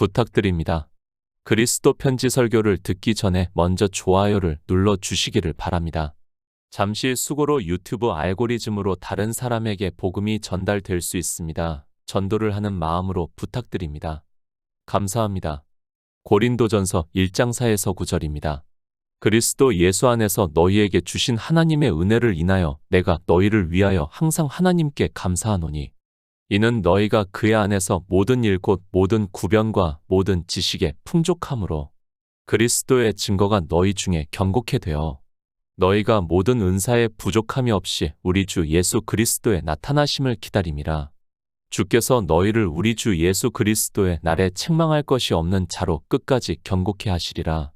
부탁드립니다. 그리스도 편지 설교를 듣기 전에 먼저 좋아요를 눌러 주시기를 바랍니다. 잠시 수고로 유튜브 알고리즘으로 다른 사람에게 복음이 전달될 수 있습니다. 전도를 하는 마음으로 부탁드립니다. 감사합니다. 고린도전서 1장 4에서 9절입니다. 그리스도 예수 안에서 너희에게 주신 하나님의 은혜를 인하여 내가 너희를 위하여 항상 하나님께 감사하노니 이는 너희가 그의 안에서 모든 일 곧 모든 구변과 모든 지식에 풍족함으로 그리스도의 증거가 너희 중에 견고케 되어 너희가 모든 은사에 부족함이 없이 우리 주 예수 그리스도의 나타나심을 기다림이라. 주께서 너희를 우리 주 예수 그리스도의 날에 책망할 것이 없는 자로 끝까지 견고케 하시리라.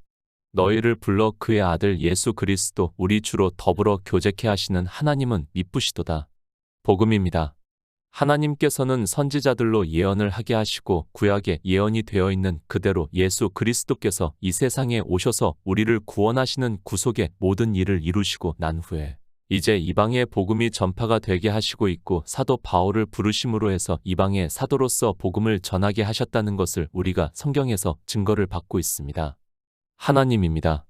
너희를 불러 그의 아들 예수 그리스도 우리 주로 더불어 교제케 하시는 하나님은 미쁘시도다. 복음입니다. 하나님께서는 선지자들로 예언을 하게 하시고 구약에 예언이 되어 있는 그대로 예수 그리스도께서 이 세상에 오셔서 우리를 구원하시는 구속의 모든 일을 이루시고 난 후에 이제 이방의 복음이 전파가 되게 하시고 있고 사도 바울을 부르심으로 해서 이방의 사도로서 복음을 전하게 하셨다는 것을 우리가 성경에서 증거를 받고 있습니다. 하나님입니다.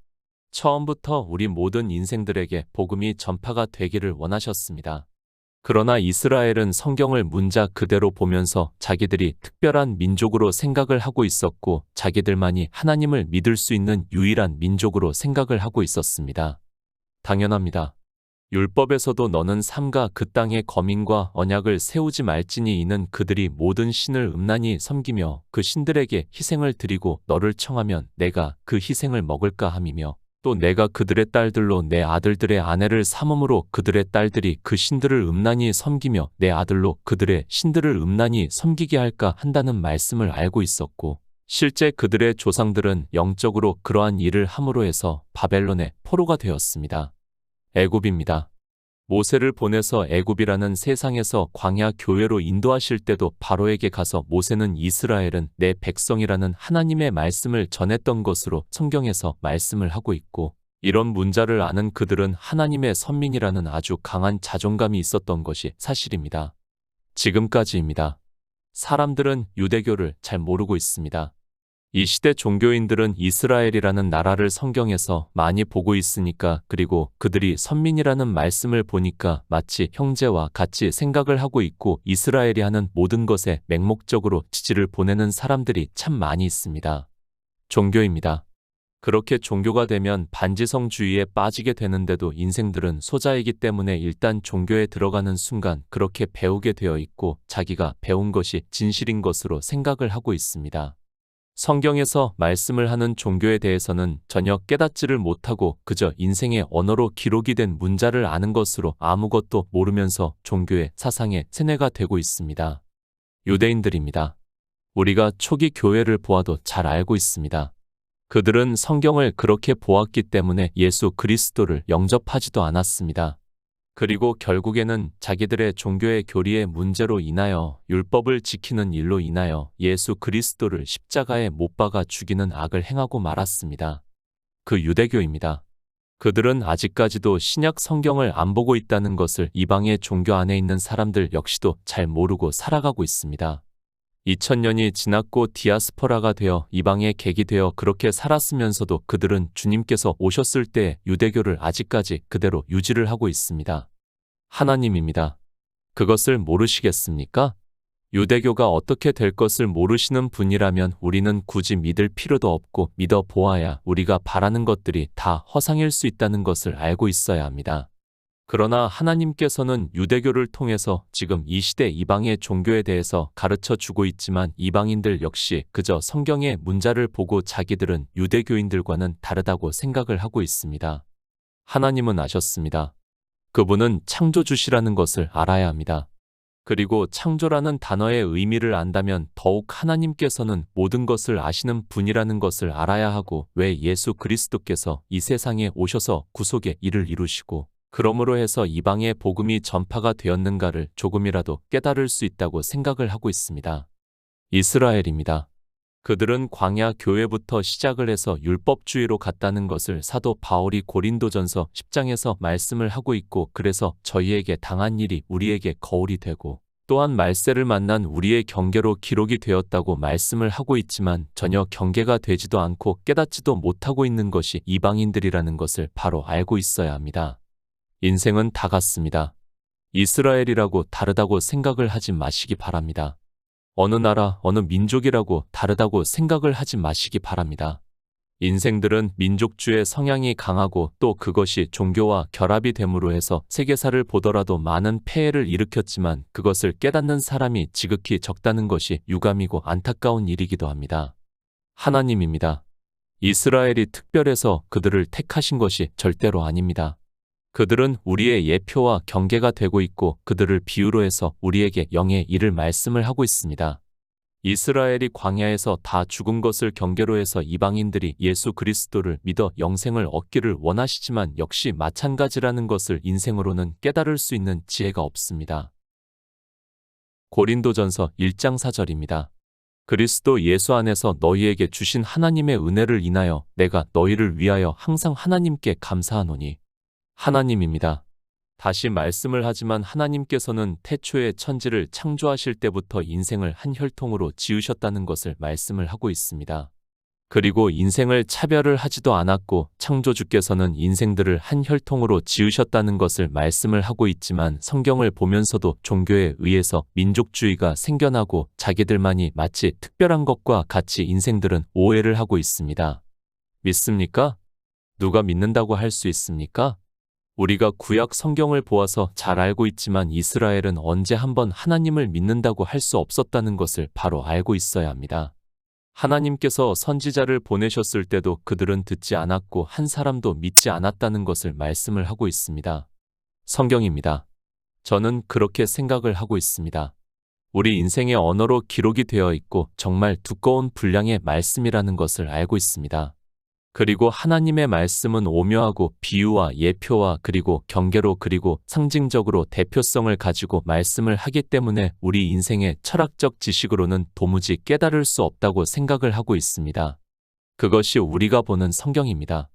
처음부터 우리 모든 인생들에게 복음이 전파가 되기를 원하셨습니다. 그러나 이스라엘은 성경을 문자 그대로 보면서 자기들이 특별한 민족으로 생각을 하고 있었고 자기들만이 하나님을 믿을 수 있는 유일한 민족으로 생각을 하고 있었습니다. 당연합니다. 율법에서도 너는 삼가 그 땅의 거민과 언약을 세우지 말지니 이는 그들이 모든 신을 음란히 섬기며 그 신들에게 희생을 드리고 너를 청하면 내가 그 희생을 먹을까 함이며 또 내가 그들의 딸들로 내 아들들의 아내를 삼음으로 그들의 딸들이 그 신들을 음란히 섬기며 내 아들로 그들의 신들을 음란히 섬기게 할까 한다는 말씀을 알고 있었고 실제 그들의 조상들은 영적으로 그러한 일을 함으로 해서 바벨론의 포로가 되었습니다. 애굽입니다. 모세를 보내서 애굽이라는 세상에서 광야 교회로 인도하실 때도 바로에게 가서 모세는 이스라엘은 내 백성이라는 하나님의 말씀을 전했던 것으로 성경에서 말씀을 하고 있고 이런 문자를 아는 그들은 하나님의 선민이라는 아주 강한 자존감이 있었던 것이 사실입니다. 지금까지입니다. 사람들은 유대교를 잘 모르고 있습니다. 이 시대 종교인들은 이스라엘이라는 나라를 성경에서 많이 보고 있으니까 그리고 그들이 선민이라는 말씀을 보니까 마치 형제와 같이 생각을 하고 있고 이스라엘이 하는 모든 것에 맹목적으로 지지를 보내는 사람들이 참 많이 있습니다. 종교입니다. 그렇게 종교가 되면 반지성주의에 빠지게 되는데도 인생들은 소자이기 때문에 일단 종교에 들어가는 순간 그렇게 배우게 되어 있고 자기가 배운 것이 진실인 것으로 생각을 하고 있습니다. 성경에서 말씀을 하는 종교에 대해서는 전혀 깨닫지를 못하고 그저 인생의 언어로 기록이 된 문자를 아는 것으로 아무것도 모르면서 종교의 사상의 세뇌가 되고 있습니다. 유대인들입니다. 우리가 초기 교회를 보아도 잘 알고 있습니다. 그들은 성경을 그렇게 보았기 때문에 예수 그리스도를 영접하지도 않았습니다. 그리고 결국에는 자기들의 종교의 교리의 문제로 인하여 율법을 지키는 일로 인하여 예수 그리스도를 십자가에 못 박아 죽이는 악을 행하고 말았습니다. 그 유대교입니다. 그들은 아직까지도 신약 성경을 안 보고 있다는 것을 이방의 종교 안에 있는 사람들 역시도 잘 모르고 살아가고 있습니다. 2000년이 지났고 디아스포라가 되어 이방의 객이 되어 그렇게 살았으면서도 그들은 주님께서 오셨을 때 유대교를 아직까지 그대로 유지를 하고 있습니다. 하나님입니다. 그것을 모르시겠습니까? 유대교가 어떻게 될 것을 모르시는 분이라면 우리는 굳이 믿을 필요도 없고 믿어 보아야 우리가 바라는 것들이 다 허상일 수 있다는 것을 알고 있어야 합니다. 그러나 하나님께서는 유대교를 통해서 지금 이 시대 이방의 종교에 대해서 가르쳐 주고 있지만 이방인들 역시 그저 성경의 문자를 보고 자기들은 유대교인들과는 다르다고 생각을 하고 있습니다. 하나님은 아셨습니다. 그분은 창조주시라는 것을 알아야 합니다. 그리고 창조라는 단어의 의미를 안다면 더욱 하나님께서는 모든 것을 아시는 분이라는 것을 알아야 하고 왜 예수 그리스도께서 이 세상에 오셔서 구속의 일을 이루시고 그러므로 해서 이방의 복음이 전파가 되었는가를 조금이라도 깨달을 수 있다고 생각을 하고 있습니다. 이스라엘입니다. 그들은 광야 교회부터 시작을 해서 율법주의로 갔다는 것을 사도 바울이 고린도전서 10장에서 말씀을 하고 있고 그래서 저희에게 당한 일이 우리에게 거울이 되고 또한 말세를 만난 우리의 경계로 기록이 되었다고 말씀을 하고 있지만 전혀 경계가 되지도 않고 깨닫지도 못하고 있는 것이 이방인들이라는 것을 바로 알고 있어야 합니다. 인생은 다 같습니다. 이스라엘이라고 다르다고 생각을 하지 마시기 바랍니다. 어느 나라, 어느 민족이라고 다르다고 생각을 하지 마시기 바랍니다. 인생들은 민족주의 성향이 강하고 또 그것이 종교와 결합이 됨으로 해서 세계사를 보더라도 많은 폐해를 일으켰지만 그것을 깨닫는 사람이 지극히 적다는 것이 유감이고 안타까운 일이기도 합니다. 하나님입니다. 이스라엘이 특별해서 그들을 택하신 것이 절대로 아닙니다. 그들은 우리의 예표와 경계가 되고 있고 그들을 비유로 해서 우리에게 영의 일을 말씀을 하고 있습니다. 이스라엘이 광야에서 다 죽은 것을 경계로 해서 이방인들이 예수 그리스도를 믿어 영생을 얻기를 원하시지만 역시 마찬가지라는 것을 인생으로는 깨달을 수 있는 지혜가 없습니다. 고린도전서 1장 4절입니다. 그리스도 예수 안에서 너희에게 주신 하나님의 은혜를 인하여 내가 너희를 위하여 항상 하나님께 감사하노니. 하나님입니다. 다시 말씀을 하지만 하나님께서는 태초에 천지를 창조하실 때부터 인생을 한 혈통으로 지으셨다는 것을 말씀을 하고 있습니다. 그리고 인생을 차별을 하지도 않았고 창조주께서는 인생들을 한 혈통으로 지으셨다는 것을 말씀을 하고 있지만 성경을 보면서도 종교에 의해서 민족주의가 생겨나고 자기들만이 마치 특별한 것과 같이 인생들은 오해를 하고 있습니다. 믿습니까? 누가 믿는다고 할 수 있습니까? 우리가 구약 성경을 보아서 잘 알고 있지만 이스라엘은 언제 한번 하나님을 믿는다고 할 수 없었다는 것을 바로 알고 있어야 합니다. 하나님께서 선지자를 보내셨을 때도 그들은 듣지 않았고 한 사람도 믿지 않았다는 것을 말씀을 하고 있습니다. 성경입니다. 저는 그렇게 생각을 하고 있습니다. 우리 인생의 언어로 기록이 되어 있고 정말 두꺼운 분량의 말씀이라는 것을 알고 있습니다. 그리고 하나님의 말씀은 오묘하고 비유와 예표와 그리고 경계로 그리고 상징적으로 대표성을 가지고 말씀을 하기 때문에 우리 인생의 철학적 지식으로는 도무지 깨달을 수 없다고 생각을 하고 있습니다. 그것이 우리가 보는 성경입니다.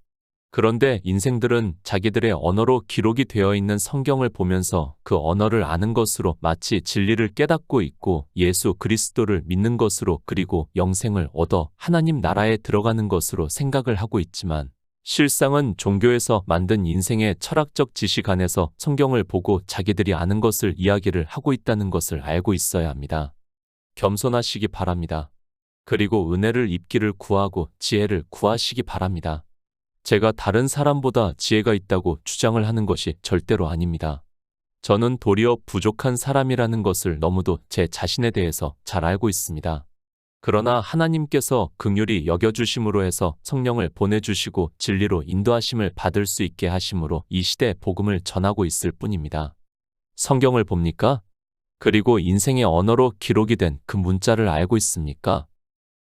그런데 인생들은 자기들의 언어로 기록이 되어 있는 성경을 보면서 그 언어를 아는 것으로 마치 진리를 깨닫고 있고 예수 그리스도를 믿는 것으로 그리고 영생을 얻어 하나님 나라에 들어가는 것으로 생각을 하고 있지만 실상은 종교에서 만든 인생의 철학적 지식 안에서 성경을 보고 자기들이 아는 것을 이야기를 하고 있다는 것을 알고 있어야 합니다. 겸손하시기 바랍니다. 그리고 은혜를 입기를 구하고 지혜를 구하시기 바랍니다. 제가 다른 사람보다 지혜가 있다고 주장을 하는 것이 절대로 아닙니다. 저는 도리어 부족한 사람이라는 것을 너무도 제 자신에 대해서 잘 알고 있습니다. 그러나 하나님께서 긍휼히 여겨주심으로 해서 성령을 보내주시고 진리로 인도하심을 받을 수 있게 하심으로 이 시대 복음을 전하고 있을 뿐입니다. 성경을 봅니까? 그리고 인생의 언어로 기록이 된 그 문자를 알고 있습니까?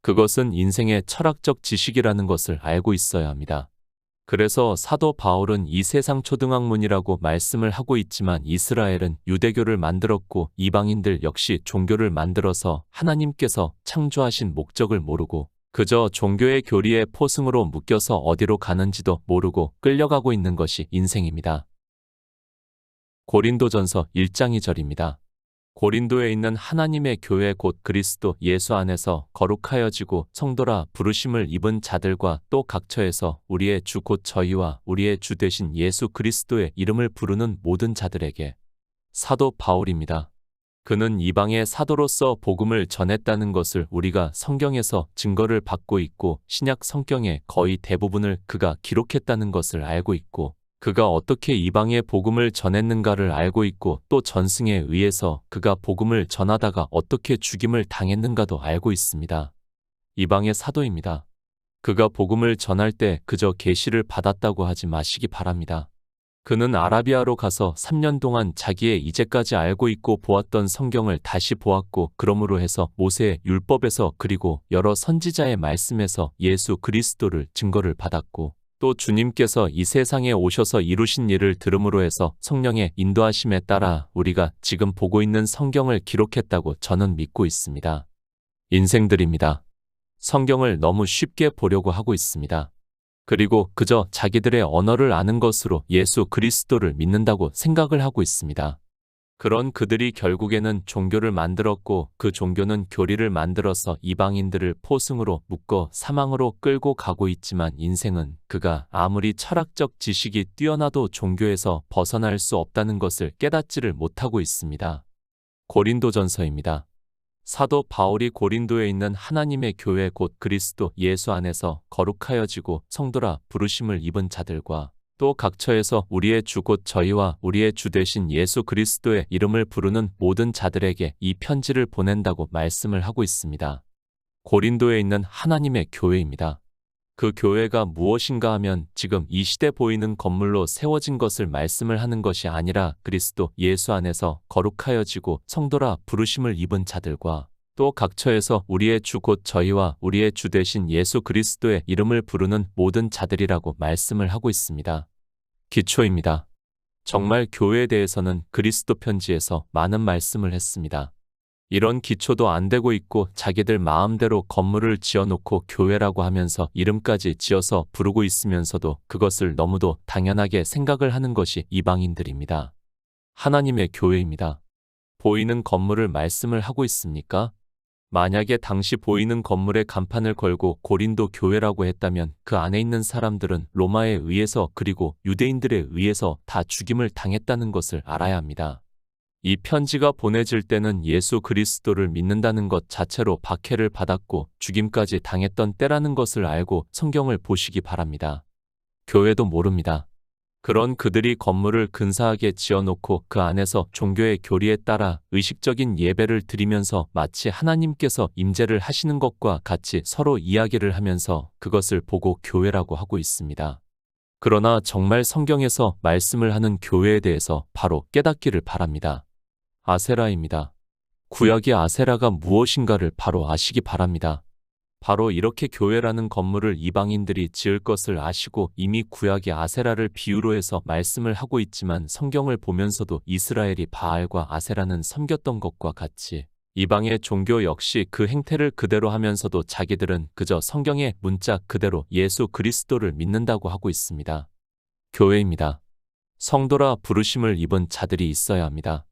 그것은 인생의 철학적 지식이라는 것을 알고 있어야 합니다. 그래서 사도 바울은 이 세상 초등학문이라고 말씀을 하고 있지만 이스라엘은 유대교를 만들었고 이방인들 역시 종교를 만들어서 하나님께서 창조하신 목적을 모르고 그저 종교의 교리에 포승으로 묶여서 어디로 가는지도 모르고 끌려가고 있는 것이 인생입니다. 고린도전서 1장 2절입니다. 고린도에 있는 하나님의 교회 곧 그리스도 예수 안에서 거룩하여지고 성도라 부르심을 입은 자들과 또 각처에서 우리의 주 곧 저희와 우리의 주 되신 예수 그리스도의 이름을 부르는 모든 자들에게 사도 바울입니다. 그는 이방의 사도로서 복음을 전했다는 것을 우리가 성경에서 증거를 받고 있고 신약 성경의 거의 대부분을 그가 기록했다는 것을 알고 있고 그가 어떻게 이방의 복음을 전했는가를 알고 있고 또 전승에 의해서 그가 복음을 전하다가 어떻게 죽임을 당했는가도 알고 있습니다. 이방의 사도입니다. 그가 복음을 전할 때 그저 계시를 받았다고 하지 마시기 바랍니다. 그는 아라비아로 가서 3년 동안 자기의 이제까지 알고 있고 보았던 성경을 다시 보았고 그러므로 해서 모세의 율법에서 그리고 여러 선지자의 말씀에서 예수 그리스도를 증거를 받았고 또 주님께서 이 세상에 오셔서 이루신 일을 들음으로 해서 성령의 인도하심에 따라 우리가 지금 보고 있는 성경을 기록했다고 저는 믿고 있습니다. 인생들입니다. 성경을 너무 쉽게 보려고 하고 있습니다. 그리고 그저 자기들의 언어를 아는 것으로 예수 그리스도를 믿는다고 생각을 하고 있습니다. 그런 그들이 결국에는 종교를 만들었고 그 종교는 교리를 만들어서 이방인들을 포승으로 묶어 사망으로 끌고 가고 있지만 인생은 그가 아무리 철학적 지식이 뛰어나도 종교에서 벗어날 수 없다는 것을 깨닫지를 못하고 있습니다. 고린도전서입니다. 사도 바울이 고린도에 있는 하나님의 교회 곧 그리스도 예수 안에서 거룩하여지고 성도라 부르심을 입은 자들과 또 각처에서 우리의 주 곧 저희와 우리의 주 되신 예수 그리스도의 이름을 부르는 모든 자들에게 이 편지를 보낸다고 말씀을 하고 있습니다. 고린도에 있는 하나님의 교회입니다. 그 교회가 무엇인가 하면 지금 이 시대 보이는 건물로 세워진 것을 말씀을 하는 것이 아니라 그리스도 예수 안에서 거룩하여지고 성도라 부르심을 입은 자들과 또 각처에서 우리의 주 곧 저희와 우리의 주 되신 예수 그리스도의 이름을 부르는 모든 자들이라고 말씀을 하고 있습니다. 기초입니다. 정말 교회에 대해서는 그리스도 편지에서 많은 말씀을 했습니다. 이런 기초도 안 되고 있고 자기들 마음대로 건물을 지어놓고 교회라고 하면서 이름까지 지어서 부르고 있으면서도 그것을 너무도 당연하게 생각을 하는 것이 이방인들입니다. 하나님의 교회입니다. 보이는 건물을 말씀을 하고 있습니까? 만약에 당시 보이는 건물에 간판을 걸고 고린도 교회라고 했다면 그 안에 있는 사람들은 로마에 의해서 그리고 유대인들에 의해서 다 죽임을 당했다는 것을 알아야 합니다. 이 편지가 보내질 때는 예수 그리스도를 믿는다는 것 자체로 박해를 받았고 죽임까지 당했던 때라는 것을 알고 성경을 보시기 바랍니다. 교회도 모릅니다. 그런 그들이 건물을 근사하게 지어놓고 그 안에서 종교의 교리에 따라 의식적인 예배를 드리면서 마치 하나님께서 임재를 하시는 것과 같이 서로 이야기를 하면서 그것을 보고 교회라고 하고 있습니다. 그러나 정말 성경에서 말씀을 하는 교회에 대해서 바로 깨닫기를 바랍니다. 아세라입니다. 구약의 아세라가 무엇인가를 바로 아시기 바랍니다. 바로 이렇게 교회라는 건물을 이방인들이 지을 것을 아시고 이미 구약의 아세라를 비유로 해서 말씀을 하고 있지만 성경을 보면서도 이스라엘이 바알과 아세라는 섬겼던 것과 같이 이방의 종교 역시 그 행태를 그대로 하면서도 자기들은 그저 성경의 문자 그대로 예수 그리스도를 믿는다고 하고 있습니다. 교회입니다. 성도라 부르심을 입은 자들이 있어야 합니다.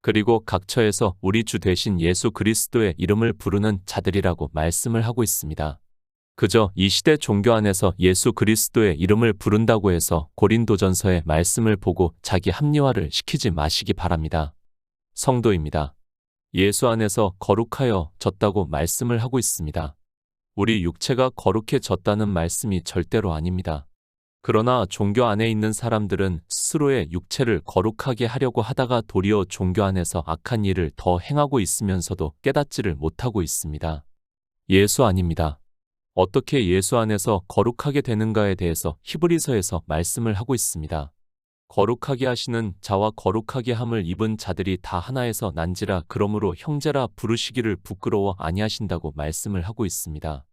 그리고 각처에서 우리 주 되신 예수 그리스도의 이름을 부르는 자들이라고 말씀을 하고 있습니다. 그저 이 시대 종교 안에서 예수 그리스도의 이름을 부른다고 해서 고린도전서의 말씀을 보고 자기 합리화를 시키지 마시기 바랍니다. 성도입니다. 예수 안에서 거룩하여졌다고 말씀을 하고 있습니다. 우리 육체가 거룩해졌다는 말씀이 절대로 아닙니다. 그러나 종교 안에 있는 사람들은 스스로의 육체를 거룩하게 하려고 하다가 도리어 종교 안에서 악한 일을 더 행하고 있으면서도 깨닫지를 못하고 있습니다. 예수 아닙니다. 어떻게 예수 안에서 거룩하게 되는가에 대해서 히브리서에서 말씀을 하고 있습니다. 거룩하게 하시는 자와 거룩하게 함을 입은 자들이 다 하나에서 난지라 그러므로 형제라 부르시기를 부끄러워 아니하신다고 말씀을 하고 있습니다.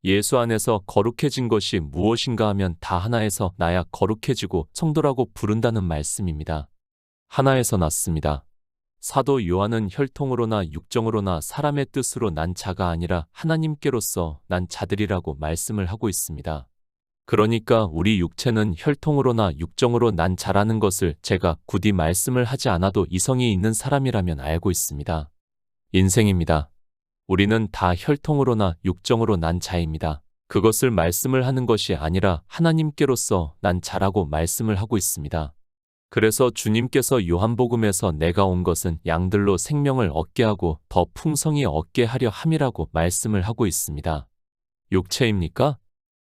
예수 안에서 거룩해진 것이 무엇인가 하면 다 하나에서 나야 거룩해지고 성도라고 부른다는 말씀입니다. 하나에서 났습니다. 사도 요한은 혈통으로나 육정으로나 사람의 뜻으로 난 자가 아니라 하나님께로서 난 자들이라고 말씀을 하고 있습니다. 그러니까 우리 육체는 혈통으로나 육정으로 난 자라는 것을 제가 굳이 말씀을 하지 않아도 이성이 있는 사람이라면 알고 있습니다. 인생입니다. 우리는 다 혈통으로나 육정으로 난 자입니다. 그것을 말씀을 하는 것이 아니라 하나님께로서 난 자라고 말씀을 하고 있습니다. 그래서 주님께서 요한복음에서 내가 온 것은 양들로 생명을 얻게 하고 더 풍성히 얻게 하려 함이라고 말씀을 하고 있습니다. 육체입니까?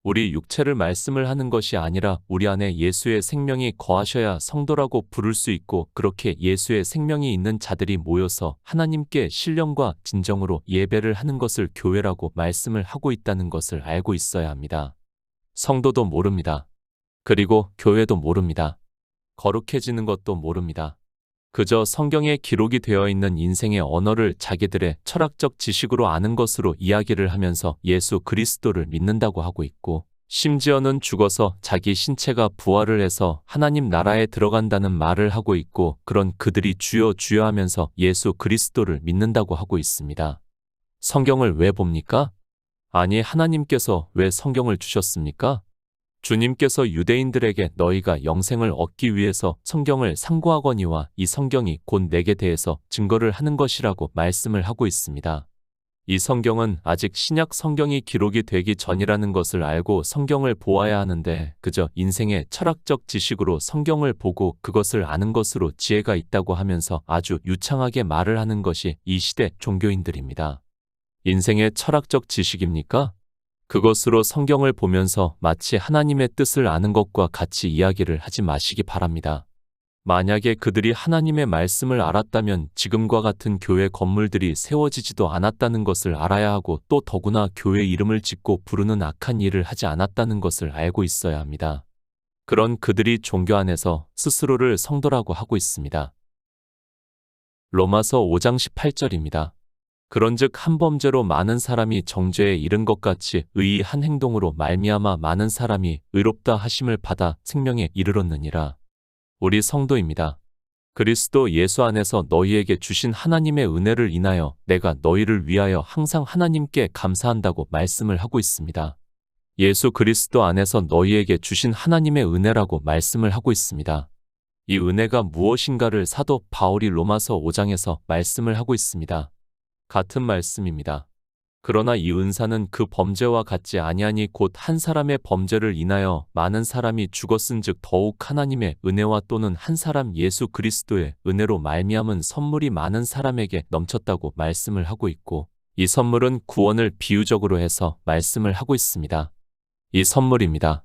우리 육체를 말씀을 하는 것이 아니라 우리 안에 예수의 생명이 거하셔야 성도라고 부를 수 있고 그렇게 예수의 생명이 있는 자들이 모여서 하나님께 신령과 진정으로 예배를 하는 것을 교회라고 말씀을 하고 있다는 것을 알고 있어야 합니다. 성도도 모릅니다. 그리고 교회도 모릅니다. 거룩해지는 것도 모릅니다. 그저 성경에 기록이 되어 있는 인생의 언어를 자기들의 철학적 지식으로 아는 것으로 이야기를 하면서 예수 그리스도를 믿는다고 하고 있고 심지어는 죽어서 자기 신체가 부활을 해서 하나님 나라에 들어간다는 말을 하고 있고 그런 그들이 주여 주여 하면서 예수 그리스도를 믿는다고 하고 있습니다. 성경을 왜 봅니까? 아니 하나님께서 왜 성경을 주셨습니까? 주님께서 유대인들에게 너희가 영생을 얻기 위해서 성경을 상고하거니와 이 성경이 곧 내게 대해서 증거를 하는 것이라고 말씀을 하고 있습니다. 이 성경은 아직 신약 성경이 기록이 되기 전이라는 것을 알고 성경을 보아야 하는데 그저 인생의 철학적 지식으로 성경을 보고 그것을 아는 것으로 지혜가 있다고 하면서 아주 유창하게 말을 하는 것이 이 시대 종교인들입니다. 인생의 철학적 지식입니까? 그것으로 성경을 보면서 마치 하나님의 뜻을 아는 것과 같이 이야기를 하지 마시기 바랍니다. 만약에 그들이 하나님의 말씀을 알았다면 지금과 같은 교회 건물들이 세워지지도 않았다는 것을 알아야 하고 또 더구나 교회 이름을 짓고 부르는 악한 일을 하지 않았다는 것을 알고 있어야 합니다. 그런 그들이 종교 안에서 스스로를 성도라고 하고 있습니다. 로마서 5장 18절입니다. 그런즉 한 범죄로 많은 사람이 정죄에 이른 것 같이 의의 한 행동으로 말미암아 많은 사람이 의롭다 하심을 받아 생명에 이르렀느니라. 우리 성도입니다. 그리스도 예수 안에서 너희에게 주신 하나님의 은혜를 인하여 내가 너희를 위하여 항상 하나님께 감사한다고 말씀을 하고 있습니다. 예수 그리스도 안에서 너희에게 주신 하나님의 은혜라고 말씀을 하고 있습니다. 이 은혜가 무엇인가를 사도 바울이 로마서 5장에서 말씀을 하고 있습니다. 같은 말씀입니다. 그러나 이 은사는 그 범죄와 같지 아니하니 곧 한 사람의 범죄를 인하여 많은 사람이 죽었은즉 더욱 하나님의 은혜와 또는 한 사람 예수 그리스도의 은혜로 말미암은 선물이 많은 사람에게 넘쳤다고 말씀을 하고 있고 이 선물은 구원을 비유적으로 해서 말씀을 하고 있습니다. 이 선물입니다.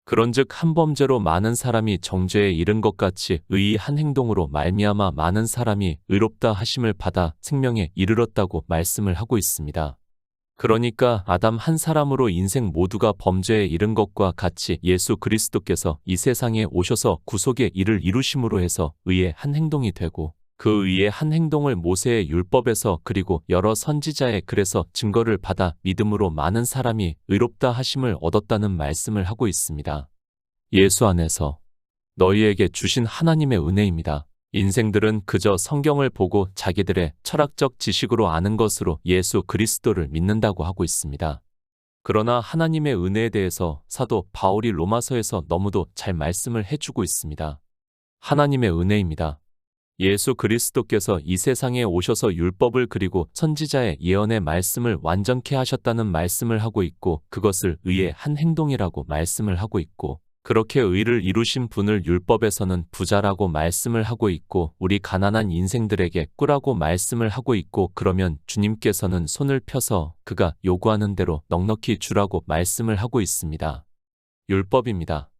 그런즉 한 범죄로 많은 사람이 정죄에 이른 것 같이 의의 한 행동으로 말미암아 많은 사람이 의롭다 하심을 받아 생명에 이르렀다고 말씀을 하고 있습니다. 그러니까 아담 한 사람으로 인생 모두가 범죄에 이른 것과 같이 예수 그리스도께서 이 세상에 오셔서 구속의 일을 이루심으로 해서 의의 한 행동이 되고 그 의의 한 행동을 모세의 율법에서 그리고 여러 선지자의 글에서 증거를 받아 믿음으로 많은 사람이 의롭다 하심을 얻었다는 말씀을 하고 있습니다. 예수 안에서 너희에게 주신 하나님의 은혜입니다. 인생들은 그저 성경을 보고 자기들의 철학적 지식으로 아는 것으로 예수 그리스도를 믿는다고 하고 있습니다. 그러나 하나님의 은혜에 대해서 사도 바울이 로마서에서 너무도 잘 말씀을 해주고 있습니다. 하나님의 은혜입니다. 예수 그리스도께서 이 세상에 오셔서 율법을 그리고 선지자의 예언의 말씀을 완전케 하셨다는 말씀을 하고 있고 그것을 의의 한 행동이라고 말씀을 하고 있고 그렇게 의를 이루신 분을 율법에서는 부자라고 말씀을 하고 있고 우리 가난한 인생들에게 꾸라고 말씀을 하고 있고 그러면 주님께서는 손을 펴서 그가 요구하는 대로 넉넉히 주라고 말씀을 하고 있습니다. 율법입니다.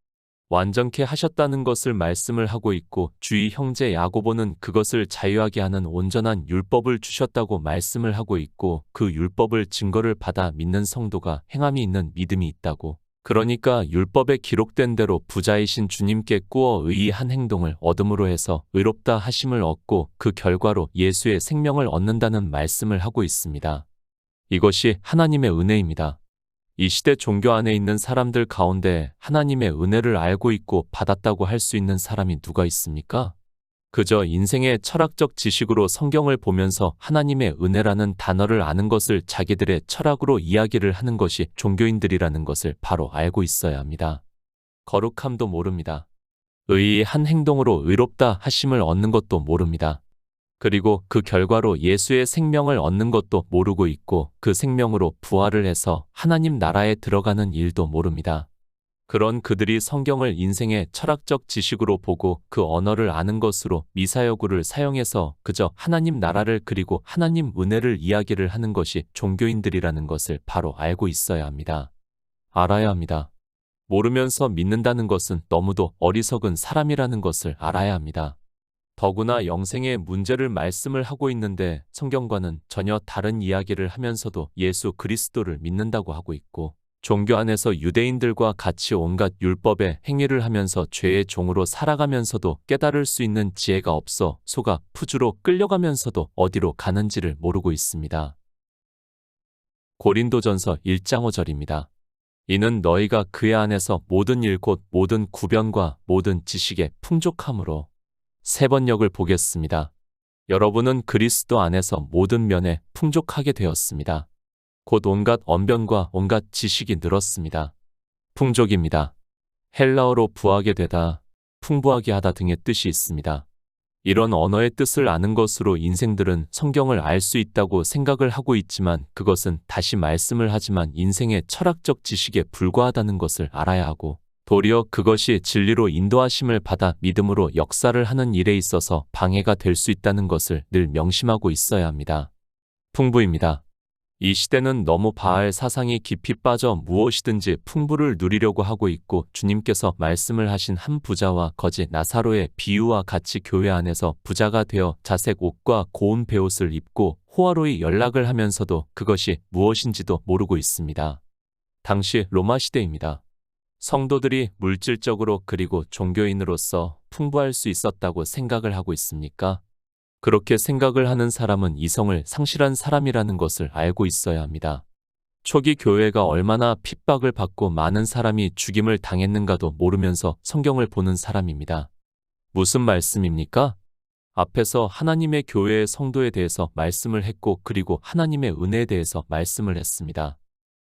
완전케 하셨다는 것을 말씀을 하고 있고 주의 형제 야고보는 그것을 자유하게 하는 온전한 율법을 주셨다고 말씀을 하고 있고 그 율법을 증거를 받아 믿는 성도가 행함이 있는 믿음이 있다고 그러니까 율법에 기록된 대로 부자이신 주님께 꾸어 의의 한 행동을 얻음으로 해서 의롭다 하심을 얻고 그 결과로 예수의 생명을 얻는다는 말씀을 하고 있습니다. 이것이 하나님의 은혜입니다. 이 시대 종교 안에 있는 사람들 가운데 하나님의 은혜를 알고 있고 받았다고 할 수 있는 사람이 누가 있습니까? 그저 인생의 철학적 지식으로 성경을 보면서 하나님의 은혜라는 단어를 아는 것을 자기들의 철학으로 이야기를 하는 것이 종교인들이라는 것을 바로 알고 있어야 합니다. 거룩함도 모릅니다. 의의 한 행동으로 의롭다 하심을 얻는 것도 모릅니다. 그리고 그 결과로 예수의 생명을 얻는 것도 모르고 있고 그 생명으로 부활을 해서 하나님 나라에 들어가는 일도 모릅니다. 그런 그들이 성경을 인생의 철학적 지식으로 보고 그 언어를 아는 것으로 미사여구를 사용해서 그저 하나님 나라를 그리고 하나님 은혜를 이야기를 하는 것이 종교인들이라는 것을 바로 알고 있어야 합니다. 알아야 합니다. 모르면서 믿는다는 것은 너무도 어리석은 사람이라는 것을 알아야 합니다. 더구나 영생의 문제를 말씀을 하고 있는데 성경과는 전혀 다른 이야기를 하면서도 예수 그리스도를 믿는다고 하고 있고 종교 안에서 유대인들과 같이 온갖 율법의 행위를 하면서 죄의 종으로 살아가면서도 깨달을 수 있는 지혜가 없어 소가 푸주로 끌려가면서도 어디로 가는지를 모르고 있습니다. 고린도전서 1장 5절입니다. 이는 너희가 그의 안에서 모든 일 곧 모든 구변과 모든 지식에 풍족함으로 세 번역을 보겠습니다. 여러분은 그리스도 안에서 모든 면에 풍족하게 되었습니다. 곧 온갖 언변과 온갖 지식이 늘었습니다. 풍족입니다. 헬라어로 부하게 되다, 풍부하게 하다 등의 뜻이 있습니다. 이런 언어의 뜻을 아는 것으로 인생들은 성경을 알 수 있다고 생각을 하고 있지만 그것은 다시 말씀을 하지만 인생의 철학적 지식에 불과하다는 것을 알아야 하고 도리어 그것이 진리로 인도하심을 받아 믿음으로 역사를 하는 일에 있어서 방해가 될 수 있다는 것을 늘 명심하고 있어야 합니다. 풍부입니다. 이 시대는 너무 바알 사상이 깊이 빠져 무엇이든지 풍부를 누리려고 하고 있고 주님께서 말씀을 하신 한 부자와 거지 나사로의 비유와 같이 교회 안에서 부자가 되어 자색 옷과 고운 베옷을 입고 호화로이 연락을 하면서도 그것이 무엇인지도 모르고 있습니다. 당시 로마 시대입니다. 성도들이 물질적으로 그리고 종교인으로서 풍부할 수 있었다고 생각을 하고 있습니까? 그렇게 생각을 하는 사람은 이성을 상실한 사람이라는 것을 알고 있어야 합니다. 초기 교회가 얼마나 핍박을 받고 많은 사람이 죽임을 당했는가도 모르면서 성경을 보는 사람입니다. 무슨 말씀입니까? 앞에서 하나님의 교회의 성도에 대해서 말씀을 했고 그리고 하나님의 은혜에 대해서 말씀을 했습니다.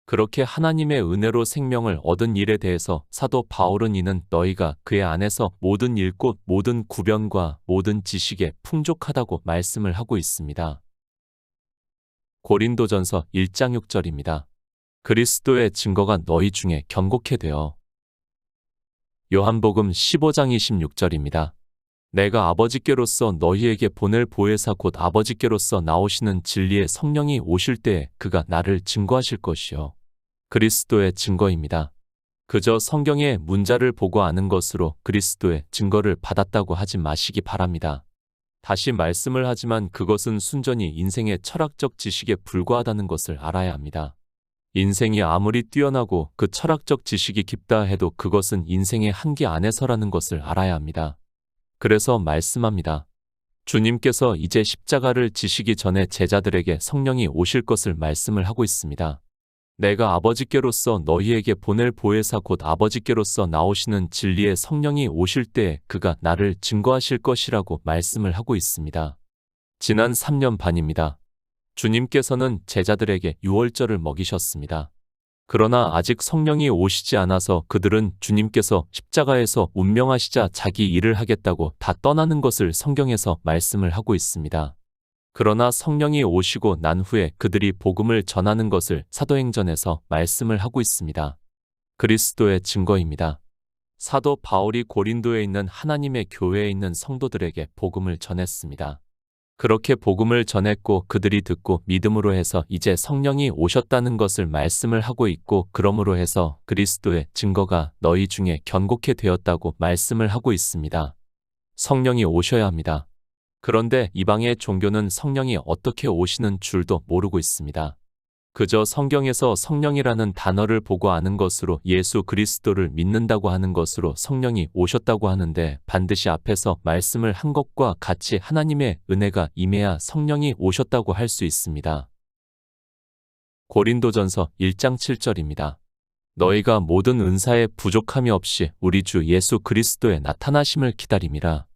그렇게 하나님의 은혜로 생명을 얻은 일에 대해서 사도 바울은 이는 너희가 그의 안에서 모든 일 곧 모든 구변과 모든 지식에 풍족하다고 말씀을 하고 있습니다. 고린도전서 1장 6절입니다. 그리스도의 증거가 너희 중에 견고케 되어. 요한복음 15장 26절입니다. 내가 아버지께로서 너희에게 보낼 보혜사 곧 아버지께로서 나오시는 진리의 성령이 오실 때에 그가 나를 증거하실 것이요. 그리스도의 증거입니다. 그저 성경의 문자를 보고 아는 것으로 그리스도의 증거를 받았다고 하지 마시기 바랍니다. 다시 말씀을 하지만 그것은 순전히 인생의 철학적 지식에 불과하다는 것을 알아야 합니다. 인생이 아무리 뛰어나고 그 철학적 지식이 깊다 해도 그것은 인생의 한계 안에서라는 것을 알아야 합니다. 그래서 말씀합니다. 주님께서 이제 십자가를 지시기 전에 제자들에게 성령이 오실 것을 말씀을 하고 있습니다. 내가 아버지께로서 너희에게 보낼 보혜사 곧 아버지께로서 나오시는 진리의 성령이 오실 때에 그가 나를 증거하실 것이라고 말씀을 하고 있습니다. 지난 3년 반입니다. 주님께서는 제자들에게 유월절을 먹이셨습니다. 그러나 아직 성령이 오시지 않아서 그들은 주님께서 십자가에서 운명하시자 자기 일을 하겠다고 다 떠나는 것을 성경에서 말씀을 하고 있습니다. 그러나 성령이 오시고 난 후에 그들이 복음을 전하는 것을 사도행전에서 말씀을 하고 있습니다. 그리스도의 증거입니다. 사도 바울이 고린도에 있는 하나님의 교회에 있는 성도들에게 복음을 전했습니다. 그렇게 복음을 전했고 그들이 듣고 믿음으로 해서 이제 성령이 오셨다는 것을 말씀을 하고 있고 그러므로 해서 그리스도의 증거가 너희 중에 견고케 되었다고 말씀을 하고 있습니다. 성령이 오셔야 합니다. 그런데 이방의 종교는 성령이 어떻게 오시는 줄도 모르고 있습니다. 그저 성경에서 성령이라는 단어를 보고 아는 것으로 예수 그리스도를 믿는다고 하는 것으로 성령이 오셨다고 하는데 반드시 앞에서 말씀을 한 것과 같이 하나님의 은혜가 임해야 성령이 오셨다고 할 수 있습니다. 고린도전서 1장 7절입니다. 너희가 모든 은사에 부족함이 없이 우리 주 예수 그리스도의 나타나심을 기다림이라.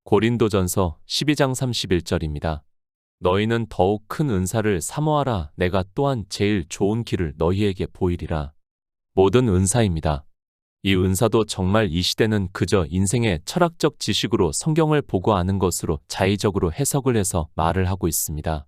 고린도전서 12장 31절입니다. 너희는 더욱 큰 은사를 사모하라. 내가 또한 제일 좋은 길을 너희에게 보이리라. 모든 은사입니다. 이 은사도 정말 이 시대는 그저 인생의 철학적 지식으로 성경을 보고 아는 것으로 자의적으로 해석을 해서 말을 하고 있습니다.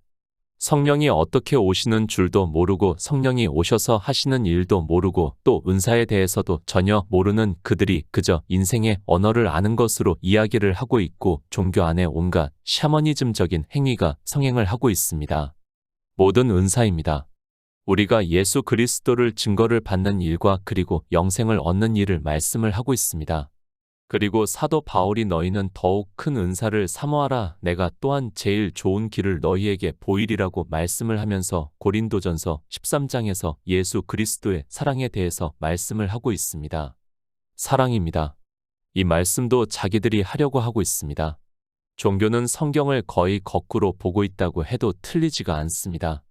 성령이 어떻게 오시는 줄도 모르고 성령이 오셔서 하시는 일도 모르고 또 은사에 대해서도 전혀 모르는 그들이 그저 인생의 언어를 아는 것으로 이야기를 하고 있고 종교 안에 온갖 샤머니즘적인 행위가 성행을 하고 있습니다. 모든 은사입니다. 우리가 예수 그리스도를 증거를 받는 일과 그리고 영생을 얻는 일을 말씀을 하고 있습니다. 그리고 사도 바울이 너희는 더욱 큰 은사를 사모하라. 내가 또한 제일 좋은 길을 너희에게 보이리라고 말씀을 하면서 고린도전서 13장에서 예수 그리스도의 사랑에 대해서 말씀을 하고 있습니다. 사랑입니다. 이 말씀도 자기들이 하려고 하고 있습니다. 종교는 성경을 거의 거꾸로 보고 있다고 해도 틀리지가 않습니다.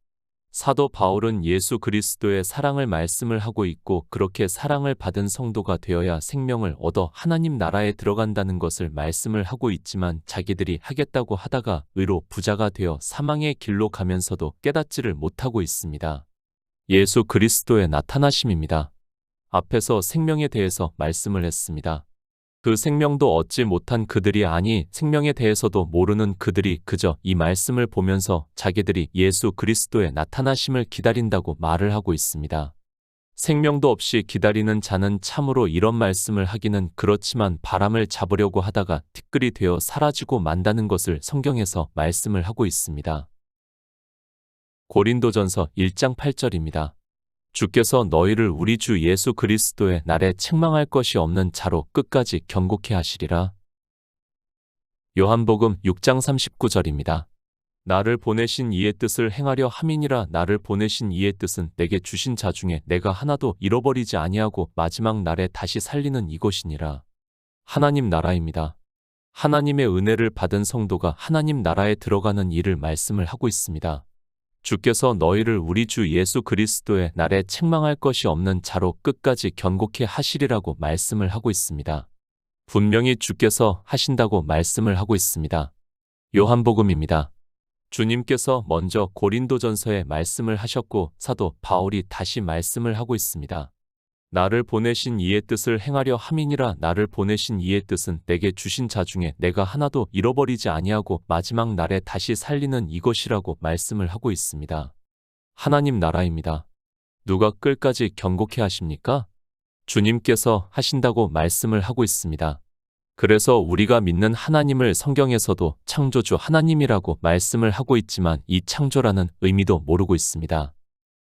사도 바울은 예수 그리스도의 사랑을 말씀을 하고 있고 그렇게 사랑을 받은 성도가 되어야 생명을 얻어 하나님 나라에 들어간다는 것을 말씀을 하고 있지만 자기들이 하겠다고 하다가 의로 부자가 되어 사망의 길로 가면서도 깨닫지를 못하고 있습니다. 예수 그리스도의 나타나심입니다. 앞에서 생명에 대해서 말씀을 했습니다. 그 생명도 얻지 못한 그들이 아니 생명에 대해서도 모르는 그들이 그저 이 말씀을 보면서 자기들이 예수 그리스도의 나타나심을 기다린다고 말을 하고 있습니다. 생명도 없이 기다리는 자는 참으로 이런 말씀을 하기는 그렇지만 바람을 잡으려고 하다가 티끌이 되어 사라지고 만다는 것을 성경에서 말씀을 하고 있습니다. 고린도전서 1장 8절입니다. 주께서 너희를 우리 주 예수 그리스도의 날에 책망할 것이 없는 자로 끝까지 경고케 하시리라. 요한복음 6장 39절입니다. 나를 보내신 이의 뜻을 행하려 함이니라. 나를 보내신 이의 뜻은 내게 주신 자 중에 내가 하나도 잃어버리지 아니하고 마지막 날에 다시 살리는 이것이니라. 하나님 나라입니다. 하나님의 은혜를 받은 성도가 하나님 나라에 들어가는 일을 말씀을 하고 있습니다. 주께서 너희를 우리 주 예수 그리스도의 날에 책망할 것이 없는 자로 끝까지 경고케 하시리라고 말씀을 하고 있습니다. 분명히 주께서 하신다고 말씀을 하고 있습니다. 요한복음입니다. 주님께서 먼저 고린도전서에 말씀을 하셨고 사도 바울이 다시 말씀을 하고 있습니다. 나를 보내신 이의 뜻을 행하려 함이니라. 나를 보내신 이의 뜻은 내게 주신 자 중에 내가 하나도 잃어버리지 아니하고 마지막 날에 다시 살리는 이것이라고 말씀을 하고 있습니다. 하나님 나라입니다. 누가 끝까지 경고케 하십니까? 주님께서 하신다고 말씀을 하고 있습니다. 그래서 우리가 믿는 하나님을 성경에서도 창조주 하나님이라고 말씀을 하고 있지만 이 창조라는 의미도 모르고 있습니다.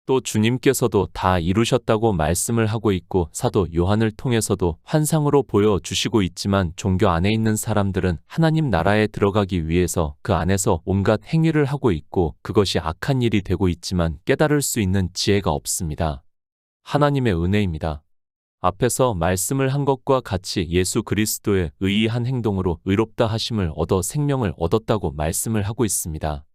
또 주님께서도 다 이루셨다고 말씀을 하고 있고 사도 요한을 통해서도 환상으로 보여주시고 있지만 종교 안에 있는 사람들은 하나님 나라에 들어가기 위해서 그 안에서 온갖 행위를 하고 있고 그것이 악한 일이 되고 있지만 깨달을 수 있는 지혜가 없습니다. 하나님의 은혜입니다. 앞에서 말씀을 한 것과 같이 예수 그리스도의 의의한 행동으로 의롭다 하심을 얻어 생명을 얻었다고 말씀을 하고 있습니다.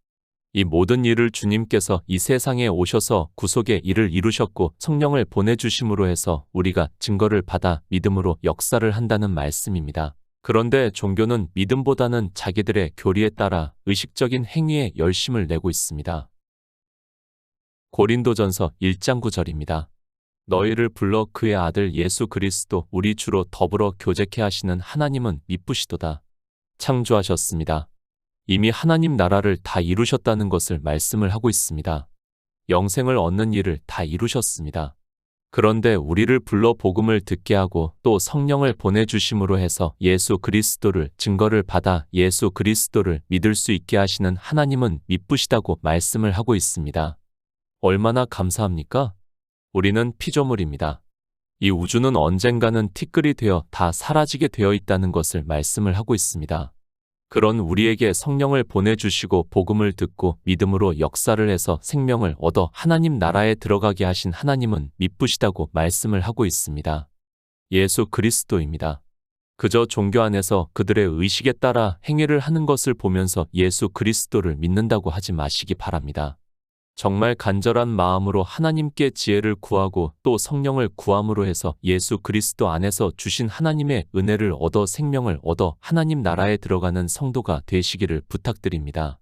이 모든 일을 주님께서 이 세상에 오셔서 구속의 일을 이루셨고 성령을 보내주심으로 해서 우리가 증거를 받아 믿음으로 역사를 한다는 말씀입니다. 그런데 종교는 믿음보다는 자기들의 교리에 따라 의식적인 행위에 열심을 내고 있습니다. 고린도전서 1장 9절입니다. 너희를 불러 그의 아들 예수 그리스도 우리 주로 더불어 교제케 하시는 하나님은 미쁘시도다. 창조하셨습니다. 이미 하나님 나라를 다 이루셨다는 것을 말씀을 하고 있습니다. 영생을 얻는 일을 다 이루셨습니다. 그런데 우리를 불러 복음을 듣게 하고 또 성령을 보내주심으로 해서 예수 그리스도를 증거를 받아 예수 그리스도를 믿을 수 있게 하시는 하나님은 미쁘시다고 말씀을 하고 있습니다. 얼마나 감사합니까? 우리는 피조물입니다. 이 우주는 언젠가는 티끌이 되어 다 사라지게 되어 있다는 것을 말씀을 하고 있습니다. 그런 우리에게 성령을 보내주시고 복음을 듣고 믿음으로 역사를 해서 생명을 얻어 하나님 나라에 들어가게 하신 하나님은 미쁘시다고 말씀을 하고 있습니다. 예수 그리스도입니다. 그저 종교 안에서 그들의 의식에 따라 행위를 하는 것을 보면서 예수 그리스도를 믿는다고 하지 마시기 바랍니다. 정말 간절한 마음으로 하나님께 지혜를 구하고 또 성령을 구함으로 해서 예수 그리스도 안에서 주신 하나님의 은혜를 얻어 생명을 얻어 하나님 나라에 들어가는 성도가 되시기를 부탁드립니다.